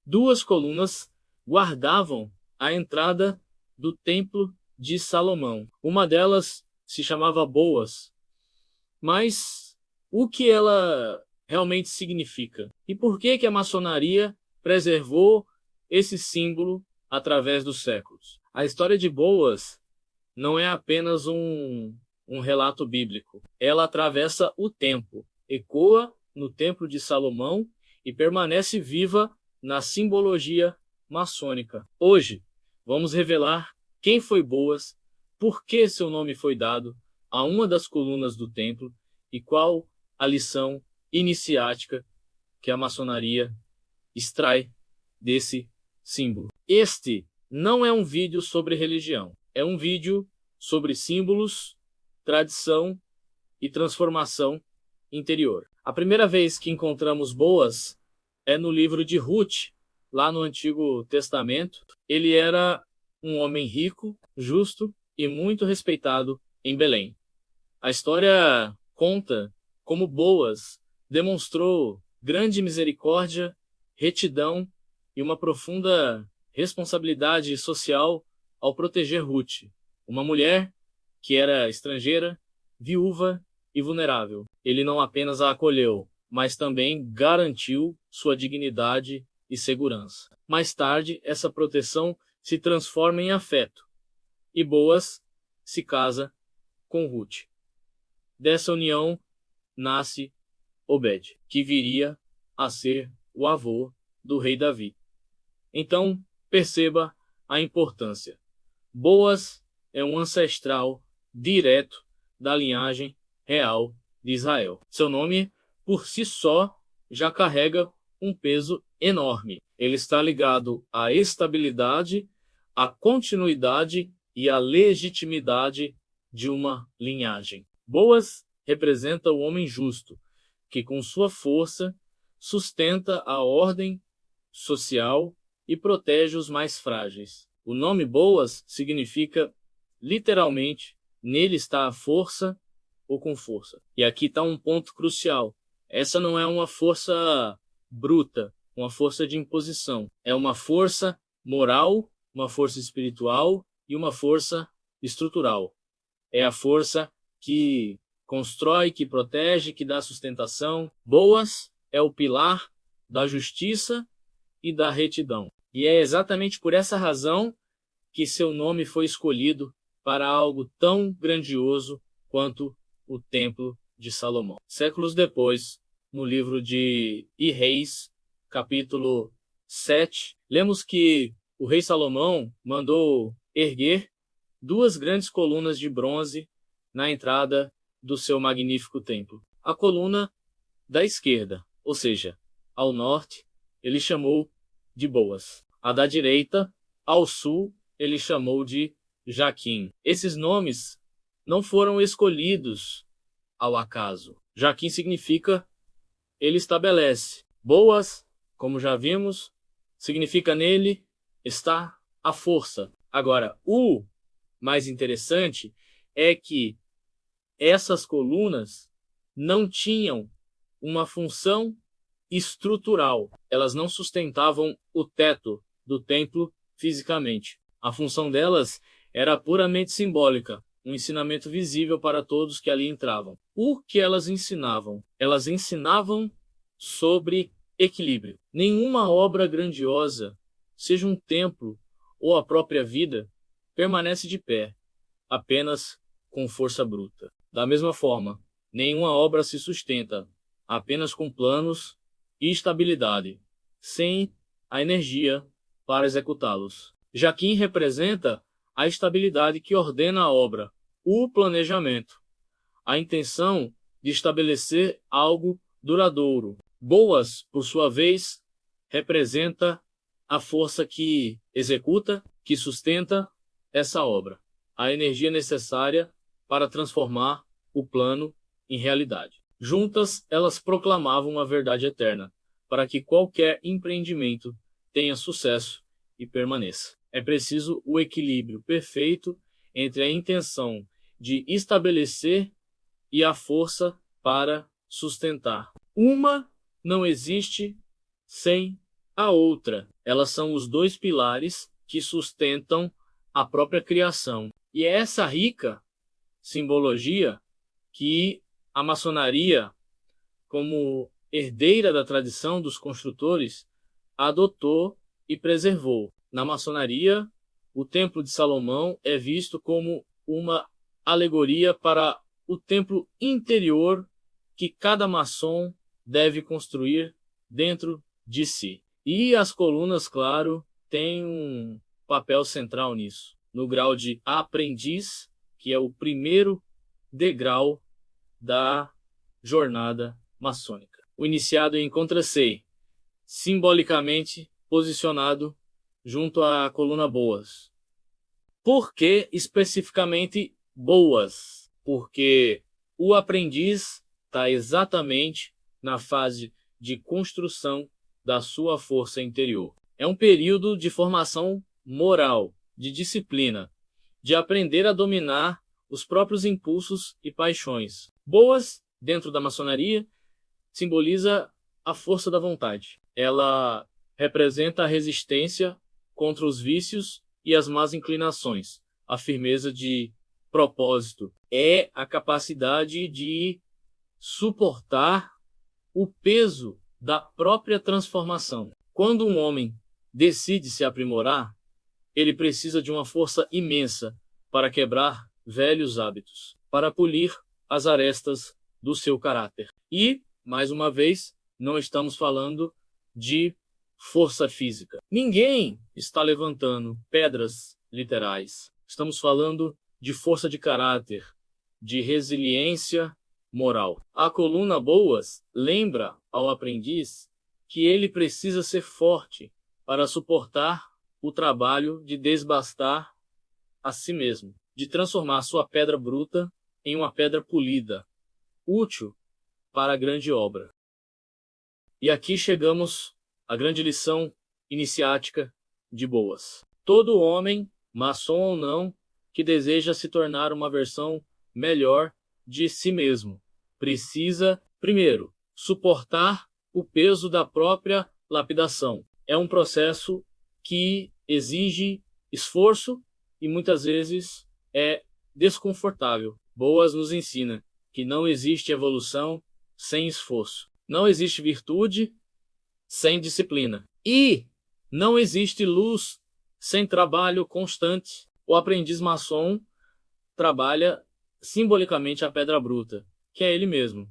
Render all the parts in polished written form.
Duas colunas guardavam a entrada do Templo de Salomão. Uma delas se chamava Boaz. Mas o que ela realmente significa? E por que que a maçonaria preservou esse símbolo através dos séculos? A história de Boaz não é apenas um relato bíblico. Ela atravessa o tempo, ecoa no Templo de Salomão e permanece viva na simbologia maçônica. Hoje, vamos revelar quem foi Boaz, por que seu nome foi dado a uma das colunas do templo e qual a lição iniciática que a maçonaria extrai desse símbolo. Este não é um vídeo sobre religião, é um vídeo sobre símbolos, tradição e transformação interior. A primeira vez que encontramos Boaz é no livro de Ruth, lá no Antigo Testamento. Ele era um homem rico, justo e muito respeitado em Belém. A história conta como Boaz demonstrou grande misericórdia, retidão e uma profunda responsabilidade social ao proteger Ruth, uma mulher que era estrangeira, viúva e vulnerável. Ele não apenas a acolheu, mas também garantiu sua dignidade e segurança. Mais tarde, essa proteção se transforma em afeto, e Boaz se casa com Ruth. Dessa união nasce Obed, que viria a ser o avô do rei Davi. Então, perceba a importância. Boaz é um ancestral direto da linhagem real de Israel. Seu nome, por si só, já carrega um peso enorme. Ele está ligado à estabilidade, à continuidade e à legitimidade de uma linhagem. Boaz representa o homem justo, que com sua força sustenta a ordem social e protege os mais frágeis. O nome Boaz significa, literalmente, nele está a força ou com força. E aqui está um ponto crucial. Essa não é uma força bruta, uma força de imposição. É uma força moral, uma força espiritual e uma força estrutural. É a força que constrói, que protege, que dá sustentação. Boaz é o pilar da justiça e da retidão. E é exatamente por essa razão que seu nome foi escolhido para algo tão grandioso quanto o Templo de Salomão. Séculos depois, no livro de Reis, capítulo 7, lemos que o rei Salomão mandou erguer duas grandes colunas de bronze na entrada do seu magnífico templo. A coluna da esquerda, ou seja, ao norte, ele chamou de Boaz. A da direita, ao sul, ele chamou de Jaquim. Esses nomes não foram escolhidos ao acaso. Jaquim significa ele estabelece. Boaz, como já vimos, significa nele está a força. Agora, o mais interessante é que essas colunas não tinham uma função estrutural. Elas não sustentavam o teto do templo fisicamente. A função delas era puramente simbólica, um ensinamento visível para todos que ali entravam. O que elas ensinavam? Elas ensinavam sobre equilíbrio. Nenhuma obra grandiosa, seja um templo ou a própria vida, permanece de pé, apenas com força bruta. Da mesma forma, nenhuma obra se sustenta apenas com planos e estabilidade, sem a energia para executá-los. Jaquim representa a estabilidade que ordena a obra, o planejamento, a intenção de estabelecer algo duradouro. Boaz, por sua vez, representa a força que executa, que sustenta essa obra, a energia necessária para transformar o plano em realidade. Juntas, elas proclamavam a verdade eterna, para que qualquer empreendimento tenha sucesso e permaneça. É preciso o equilíbrio perfeito entre a intenção de estabelecer e a força para sustentar. Uma não existe sem a outra. Elas são os dois pilares que sustentam a própria criação. E é essa rica simbologia que a maçonaria, como herdeira da tradição dos construtores, adotou e preservou. Na maçonaria, o Templo de Salomão é visto como uma alegoria para o templo interior que cada maçom deve construir dentro de si. E as colunas, claro, têm um papel central nisso. No grau de aprendiz, que é o primeiro degrau da jornada maçônica. O iniciado encontra-se simbolicamente posicionado junto à coluna Boas. Por que especificamente Boas? Porque o aprendiz está exatamente na fase de construção da sua força interior. É um período de formação moral, de disciplina, de aprender a dominar os próprios impulsos e paixões. Boas, dentro da maçonaria, simboliza a força da vontade. Ela representa a resistência contra os vícios e as más inclinações. A firmeza de propósito é a capacidade de suportar o peso da própria transformação. Quando um homem decide se aprimorar, ele precisa de uma força imensa para quebrar velhos hábitos, para polir as arestas do seu caráter. E, mais uma vez, não estamos falando de força física. Ninguém está levantando pedras literais. Estamos falando de força de caráter, de resiliência moral. A coluna Boas lembra ao aprendiz que ele precisa ser forte para suportar o trabalho de desbastar a si mesmo, de transformar sua pedra bruta em uma pedra polida, útil para a grande obra. E aqui chegamos à grande lição iniciática de Boas. Todo homem, maçom ou não, que deseja se tornar uma versão melhor de si mesmo, precisa, primeiro, suportar o peso da própria lapidação. É um processo que exige esforço e muitas vezes é desconfortável. Boas nos ensina que não existe evolução sem esforço. Não existe virtude sem disciplina. E não existe luz sem trabalho constante. O aprendiz maçom trabalha simbolicamente a pedra bruta, que é ele mesmo,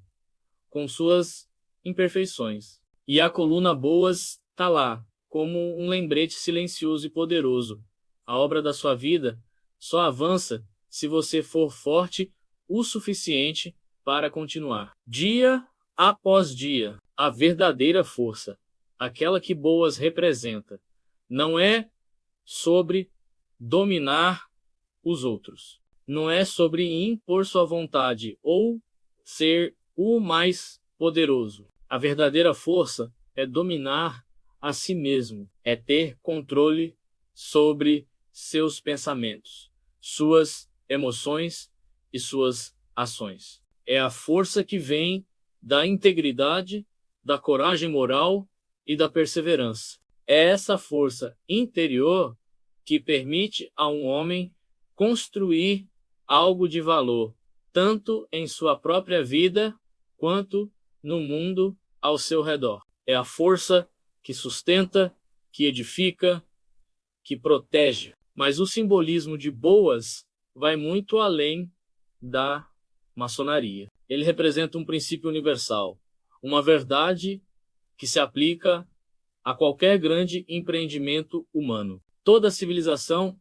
com suas imperfeições. E a coluna Boas está lá, como um lembrete silencioso e poderoso. A obra da sua vida só avança se você for forte o suficiente para continuar. Dia após dia, a verdadeira força, aquela que Boas representa, não é sobre dominar os outros. Não é sobre impor sua vontade ou ser o mais poderoso. A verdadeira força é dominar a si mesmo, é ter controle sobre seus pensamentos, suas emoções e suas ações. É a força que vem da integridade, da coragem moral e da perseverança. É essa força interior que permite a um homem construir algo de valor, tanto em sua própria vida quanto no mundo ao seu redor. É a força que sustenta, que edifica, que protege. Mas o simbolismo de Boas vai muito além da maçonaria. Ele representa um princípio universal, uma verdade que se aplica a qualquer grande empreendimento humano. Toda civilização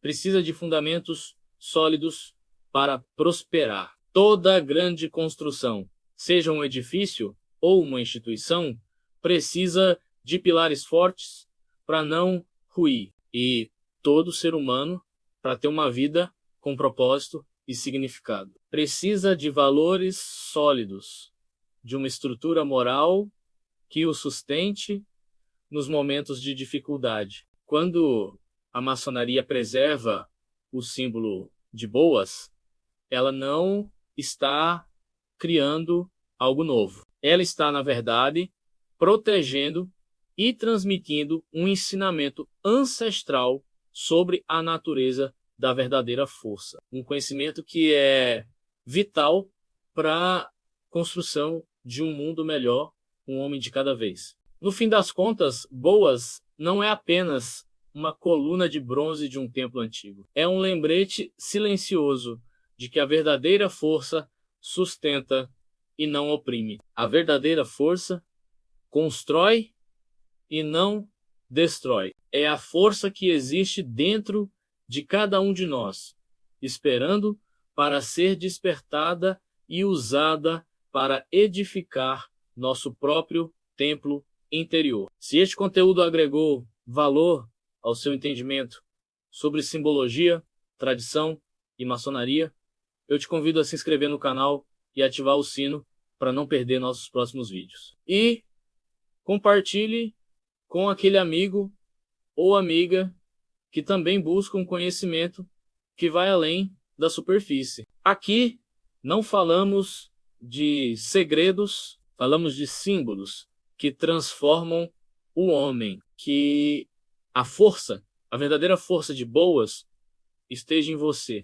precisa de fundamentos sólidos para prosperar. Toda grande construção, seja um edifício ou uma instituição, precisa de pilares fortes para não ruir. E todo ser humano, para ter uma vida com propósito e significado, precisa de valores sólidos, de uma estrutura moral que o sustente nos momentos de dificuldade. Quando a maçonaria preserva o símbolo de Boas, ela não está criando algo novo. Ela está, na verdade, protegendo e transmitindo um ensinamento ancestral sobre a natureza da verdadeira força. Um conhecimento que é vital para a construção de um mundo melhor, um homem de cada vez. No fim das contas, Boas não é apenas uma coluna de bronze de um templo antigo. É um lembrete silencioso de que a verdadeira força sustenta e não oprime. A verdadeira força constrói e não destrói. É a força que existe dentro de cada um de nós, esperando para ser despertada e usada para edificar nosso próprio templo interior. Se este conteúdo agregou valor ao seu entendimento sobre simbologia, tradição e maçonaria, eu te convido a se inscrever no canal e ativar o sino para não perder nossos próximos vídeos. E compartilhe com aquele amigo ou amiga que também busca um conhecimento que vai além da superfície. Aqui não falamos de segredos, falamos de símbolos que transformam o homem, que a força, a verdadeira força de Boas esteja em você.